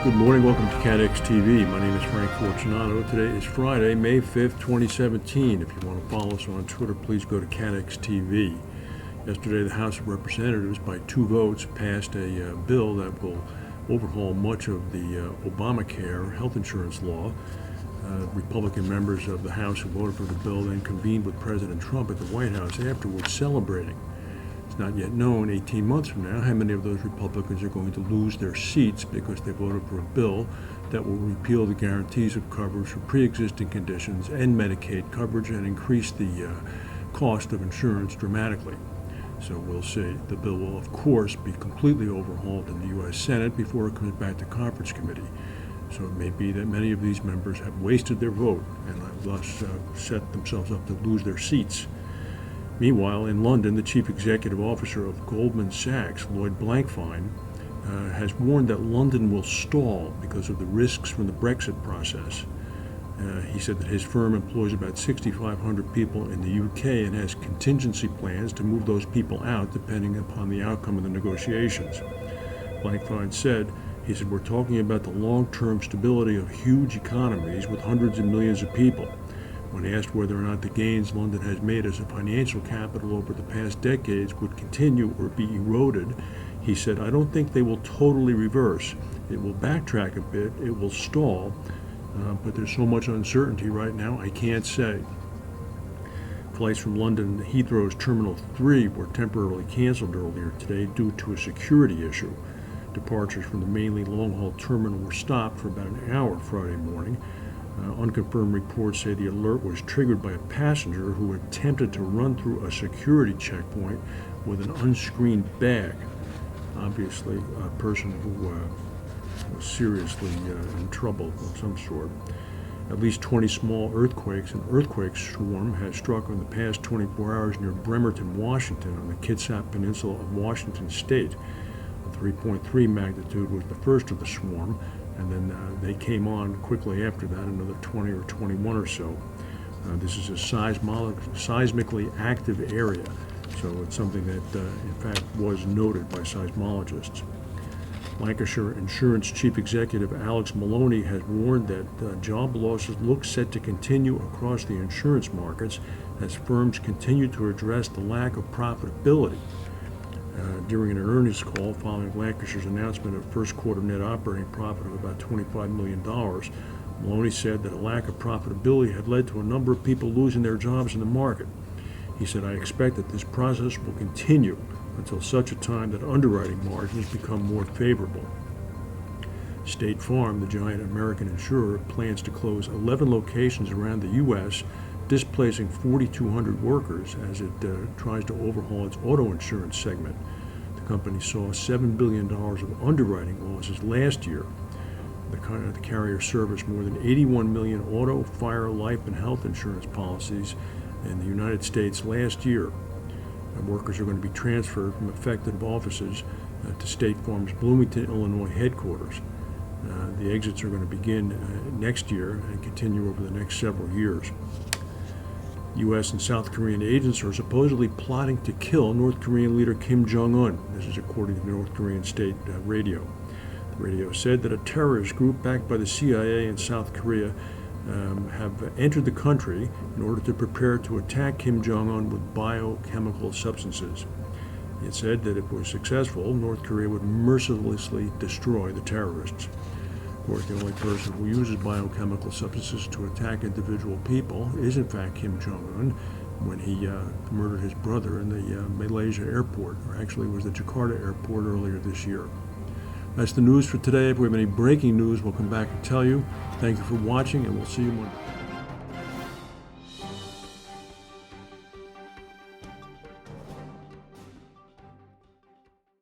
Good morning, welcome to CATEX TV. My name is Frank Fortunato. Today is Friday, May 5th, 2017. If you want to follow us on Twitter, please go to CATEX TV. Yesterday, the House of Representatives, by 2 votes, passed a bill that will overhaul much of the Obamacare health insurance law. Republican members of the House who voted for the bill then convened with President Trump at the White House afterwards, celebrating. It's not yet known 18 months from now how many of those Republicans are going to lose their seats because they voted for a bill that will repeal the guarantees of coverage for pre-existing conditions and Medicaid coverage and increase the cost of insurance dramatically. So we'll see. The bill will, of course, be completely overhauled in the U.S. Senate before it comes back to conference committee. So it may be that many of these members have wasted their vote and have thus set themselves up to lose their seats. Meanwhile, in London, the chief executive officer of Goldman Sachs, Blankfein, has warned that London will stall because of the risks from the Brexit process. He said that his firm employs about 6,500 people in the UK and has contingency plans to move those people out depending upon the outcome of the negotiations. Blankfein said, we're talking about the long-term stability of huge economies with hundreds of millions of people. When asked whether or not the gains London has made as a financial capital over the past decades would continue or be eroded, he said, I don't think they will totally reverse. It will backtrack a bit, it will stall, but there's so much uncertainty right now, I can't say. Flights from London to Heathrow's Terminal 3 were temporarily canceled earlier today due to a security issue. Departures from the mainly long-haul terminal were stopped for about an hour Friday morning. Unconfirmed reports say the alert was triggered by a passenger who attempted to run through a security checkpoint with an unscreened bag. Obviously, a person who was seriously in trouble of some sort. At least 20 small earthquakes. An earthquake swarm has struck in the past 24 hours near Bremerton, Washington, on the Kitsap Peninsula of Washington State. A 3.3 magnitude was the first of the swarm, and then they came on quickly after that, another 20 or 21 or so. This is a seismically active area, so it's something that, in fact, was noted by seismologists. Lancashire Insurance Chief Executive Alex Maloney has warned that job losses look set to continue across the insurance markets as firms continue to address the lack of profitability. During an earnings call following Lancashire's announcement of first quarter net operating profit of about $25 million, Maloney said that a lack of profitability had led to a number of people losing their jobs in the market. He said, I expect that this process will continue until such a time that underwriting margins become more favorable. State Farm, the giant American insurer, plans to close 11 locations around the U.S., displacing 4,200 workers as it tries to overhaul its auto insurance segment. The company saw $7 billion of underwriting losses last year. The carrier serviced more than 81 million auto, fire, life, and health insurance policies in the United States last year. Workers are going to be transferred from affected offices to State Farm's Bloomington, Illinois headquarters. The exits are going to begin next year and continue over the next several years. U.S. and South Korean agents are supposedly plotting to kill North Korean leader Kim Jong Un. This is according to the North Korean state radio. The radio said that a terrorist group backed by the CIA in South Korea have entered the country in order to prepare to attack Kim Jong Un with biochemical substances. It said that if it was successful, North Korea would mercilessly destroy the terrorists. Of course, the only person who uses biochemical substances to attack individual people is, in fact, Kim Jong Un when he murdered his brother in the Malaysia airport, or actually it was the Jakarta airport earlier this year. That's the news for today. If we have any breaking news, we'll come back and tell you. Thank you for watching, and we'll see you Monday.